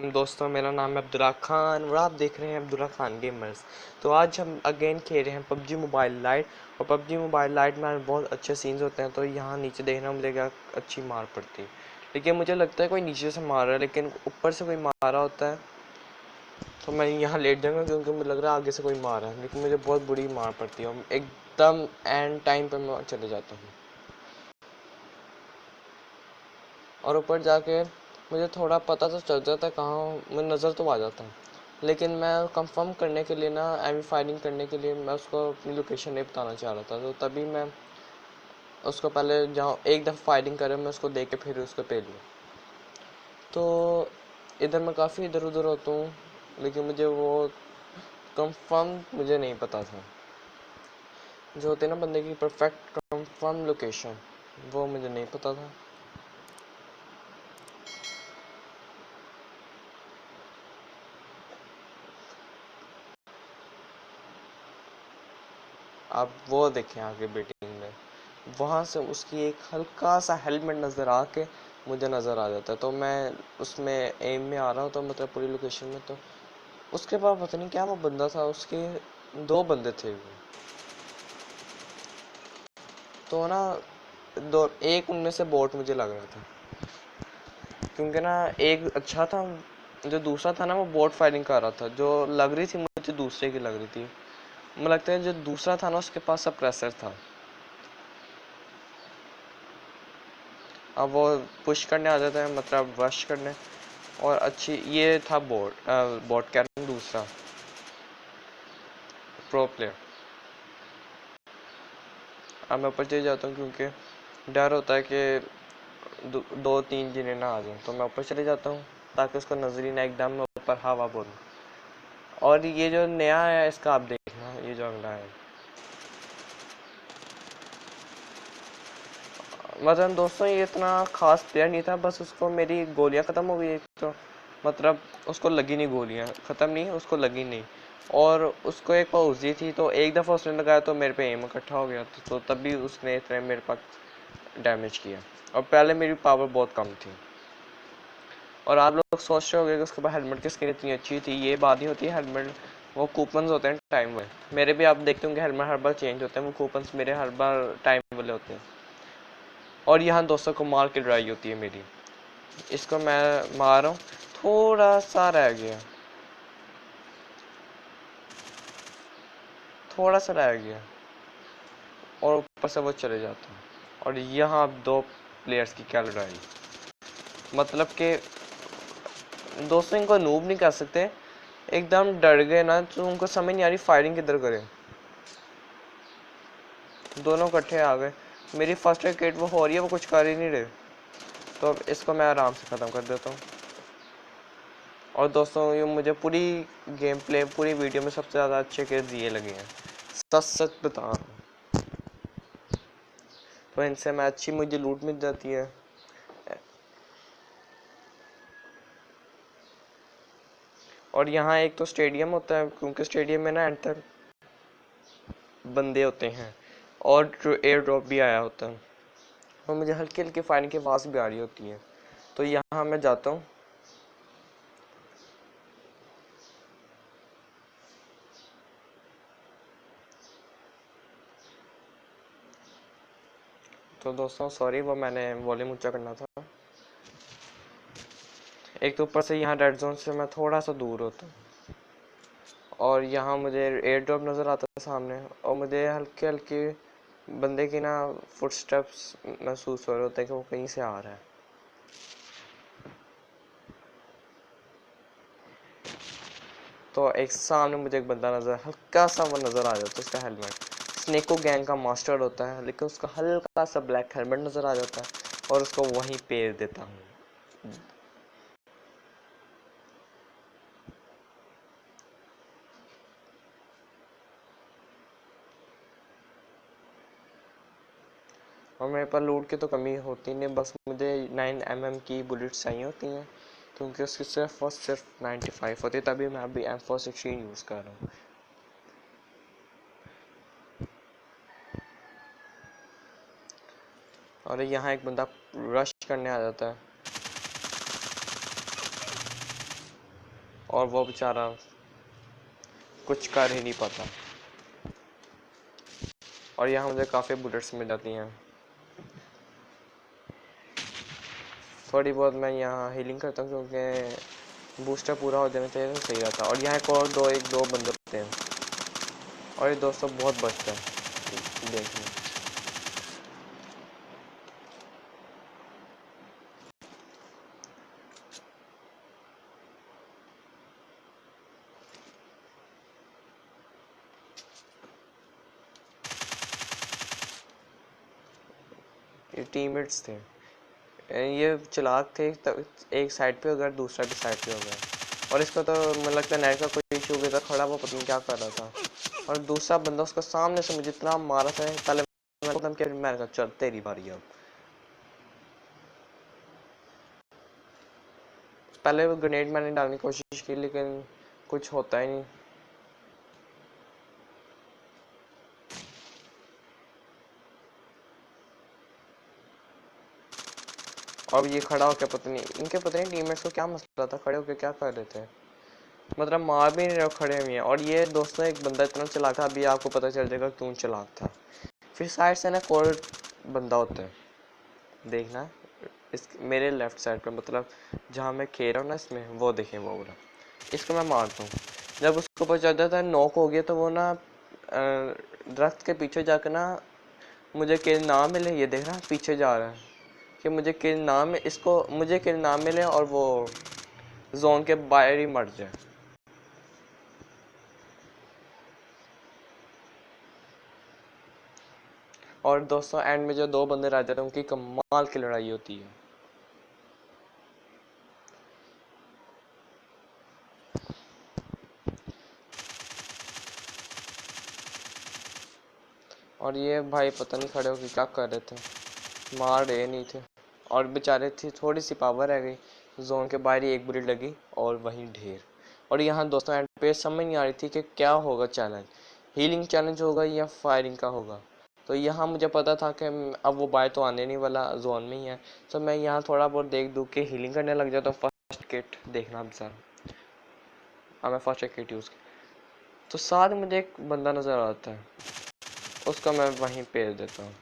दोस्तों, मेरा नाम है अब्दुल्ला खान और आप देख रहे हैं अब्दुल्ला खान गेमर्स। तो आज हम अगेन खेल रहे हैं पबजी मोबाइल लाइट। और पबजी मोबाइल लाइट में बहुत अच्छे सीन्स होते हैं। तो यहाँ नीचे देखना मिलेगा अच्छी मार पड़ती है, लेकिन मुझे लगता है कोई नीचे से मार रहा है, लेकिन ऊपर से कोई मारा होता है। तो मैं यहाँ लेट जाऊँगा क्योंकि मुझे लग रहा है आगे से कोई मार रहा है, लेकिन मुझे बहुत बुरी मार पड़ती है। एकदम एंड टाइम पर मैं चले जाता हूँ और ऊपर जाके मुझे थोड़ा पता तो चल जाता है कहाँ मैं, नज़र तो आ जाता है। लेकिन मैं कंफर्म करने के लिए ना, एमी फायरिंग करने के लिए मैं उसको अपनी लोकेशन नहीं बताना चाह रहा था। तो तभी मैं उसको पहले जहाँ एक दफ़ा फायरिंग करे मैं उसको देख के फिर उसको पे लूँ। तो इधर मैं काफ़ी इधर उधर होता हूँ, लेकिन मुझे वो कंफर्म मुझे नहीं पता था। जो होती है ना बंदे की परफेक्ट कंफर्म लोकेशन, वो मुझे नहीं पता था। आप वो देखें आगे बेटिंग में, वहाँ से उसकी एक हल्का सा हेलमेट नज़र आके मुझे नज़र आ जाता है। तो मैं उसमें एम में आ रहा हूँ, तो मतलब पूरी लोकेशन में। तो उसके बाद पता नहीं क्या वो बंदा था, उसके दो बंदे थे वो। तो ना दो, एक उनमें से बोट मुझे लग रहा था, क्योंकि ना एक अच्छा था, जो दूसरा था ना वो बोट फायरिंग कर रहा था। जो लग रही थी मुझे दूसरे की लग रही थी, मुझे लगता है जो दूसरा था ना उसके पास सप्रेसर था। अब वो पुश करने आ जाता है, मतलब रश करने। और अच्छी ये था बोट, बोट कह रहा हूँ, दूसरा प्रो प्लेयर। अब मैं ऊपर चले जाता हूँ क्योंकि डर होता है कि दो तीन जिन्हें ना आ जाए। तो मैं ऊपर चले जाता हूँ ताकि उसको नजर ही ना, एकदम मैं ऊपर हवा बोलूँ। और ये जो नया है इसका आप देखना, ये जो अगला है, मतलब दोस्तों ये इतना खास प्लेयर नहीं था, बस उसको मेरी गोलियां ख़त्म हो गई एक तो, मतलब उसको लगी नहीं, गोलियां ख़त्म नहीं, उसको लगी नहीं। और उसको एक उजी थी, तो एक दफ़ा उसने लगाया तो मेरे पे एम इकट्ठा हो गया, तो तभी उसने इतने मेरे पास डैमेज किया। और पहले मेरी पावर बहुत कम थी। और आप लोग सोच रहे होंगे कि उसके बाद हेलमेट की स्किन इतनी अच्छी थी। ये बात ही होती है, हेलमेट वो कूपन्स होते हैं टाइम में। मेरे भी आप देखते होंगे हेलमेट हर बार चेंज होते हैं, वो कूपन्स मेरे हर बार टाइम वाले होते हैं। और यहाँ दोस्तों को मार के लड़ाई होती है मेरी। इसको मैं मार रहा हूँ, थोड़ा सा रह गया, थोड़ा सा रह गया, और ऊपर से वो चले जाता है। और यहाँ अब दो प्लेयर्स की क्या लड़ाई, मतलब कि दोस्तों इनको नूब नहीं कर सकते, एकदम डर गए ना, तो उनको समझ नहीं आ रही फायरिंग किधर करें। दोनों इकट्ठे आ गए, मेरी फर्स्ट एड किट वो हो रही है, वो कुछ कर ही नहीं रहे। तो अब इसको मैं आराम से ख़त्म कर देता हूँ। और दोस्तों ये मुझे पूरी गेम प्ले, पूरी वीडियो में सबसे ज़्यादा अच्छे किट्स ये लगे हैं, सच सच बता रहा हूँ। तो इनसे मैं अच्छी मुझे लूट मिल जाती है। और यहाँ एक तो स्टेडियम होता है, क्योंकि स्टेडियम में ना एंड तक बंदे होते हैं, और जो एयर ड्रॉप भी आया होता है। और मुझे हल्की हल्की फायरिंग की आवाज़ भी आ रही होती है। तो यहाँ मैं जाता हूँ। तो दोस्तों सॉरी, वो मैंने वॉल्यूम ऊंचा करना था। एक तो ऊपर से यहाँ रेड जोन से मैं थोड़ा सा दूर होता हूँ, और यहाँ मुझे एयर ड्रॉप नज़र आता है सामने, और मुझे हल्के हल्के बंदे की ना फुटस्टेप्स महसूस हो रहे होते हैं कि वो कहीं से आ रहा है। तो एक सामने मुझे एक बंदा नज़र, हल्का सा वो नज़र आ जाता है, उसका हेलमेट स्नेको गैंग का मास्टर होता है, लेकिन उसका हल्का सा ब्लैक हेलमेट नज़र आ जाता है, और उसको वहीं पेर देता हूँ। और मेरे पास लूट की तो कमी होती नहीं, बस मुझे 9mm की बुलेट्स चाहिए होती हैं, क्योंकि उसकी सिर्फ और सिर्फ 95 होती है, तभी मैं अभी M416 यूज़ कर रहा हूँ। और यहाँ एक बंदा रश करने आ जाता है। और वो बेचारा कुछ कर ही नहीं पाता। और यहाँ मुझे काफ़ी बुलेट्स मिल जाती हैं। थोड़ी बहुत मैं यहाँ हीलिंग करता हूँ क्योंकि बूस्टर पूरा हो जाना चाहिए तो सही रहता। और यहाँ एक दो बंदे होते हैं और ये दोस्तों बहुत बचता है देखने। ये टीममेट्स थे, ये चालाक थे, एक साइड पे अगर दूसरा भी साइड पे हो गया। और इसको तो मुझे लगता है नेट का कोई इशू हो गया था, खड़ा वो पता नहीं क्या कर रहा था। और दूसरा बंदा उसको सामने से मुझे इतना मारा था, पहले मैंने कहा चल तेरी बारी अब। पहले वो ग्रेनेड मैंने डालने की कोशिश की लेकिन कुछ होता ही नहीं। अब ये खड़ा होकर पता नहीं इनके टीममेट्स को क्या मसला था, खड़े होकर क्या कर रहे थे, मतलब मार भी नहीं रहे, खड़े हुए हैं। और ये दोस्तों एक बंदा इतना चलाक था, अभी आपको पता चल जाएगा क्यों चलाक था। फिर साइड से ना कोई बंदा होता है, देखना इस मेरे लेफ्ट साइड पे, मतलब जहाँ मैं खेल रहा हूँ ना इसमें, वो देखें वो वाला, इसको मैं मारता हूँ। जब उसको पता चल जाता है नॉक हो गया तो वो ना दरख्त के पीछे जाकर ना, मुझे किल ना मिले, ये देख रहा पीछे जा रहा है कि मुझे किल ना मिले, इसको मुझे किल ना मिले और वो जोन के बाहर ही मर जाए। और दोस्तों एंड में जो दो बंदे रह जाते हैं उनकी कमाल की लड़ाई होती है। और ये भाई पता नहीं खड़े होकर क्या कर रहे थे, मार रहे नहीं थे। और बेचारे थी थोड़ी सी पावर रह गई, जोन के बाहर ही एक बुलेट लगी और वहीं ढेर। और यहाँ दोस्तों एंड पे समझ नहीं आ रही थी कि क्या होगा चैलेंज, हीलिंग चैलेंज होगा या फायरिंग का होगा। तो यहाँ मुझे पता था कि अब वो बाय तो आने नहीं वाला, जोन में ही है। तो मैं यहाँ थोड़ा बहुत देख दूँ के हीलिंग करने लग जाता हूँ। फर्स्ट किट देखना सर, हाँ मैं फर्स्ट किट यूज़, तो साथ मुझे एक बंदा नज़र आता है, उसको मैं वहीं पेल देता हूँ।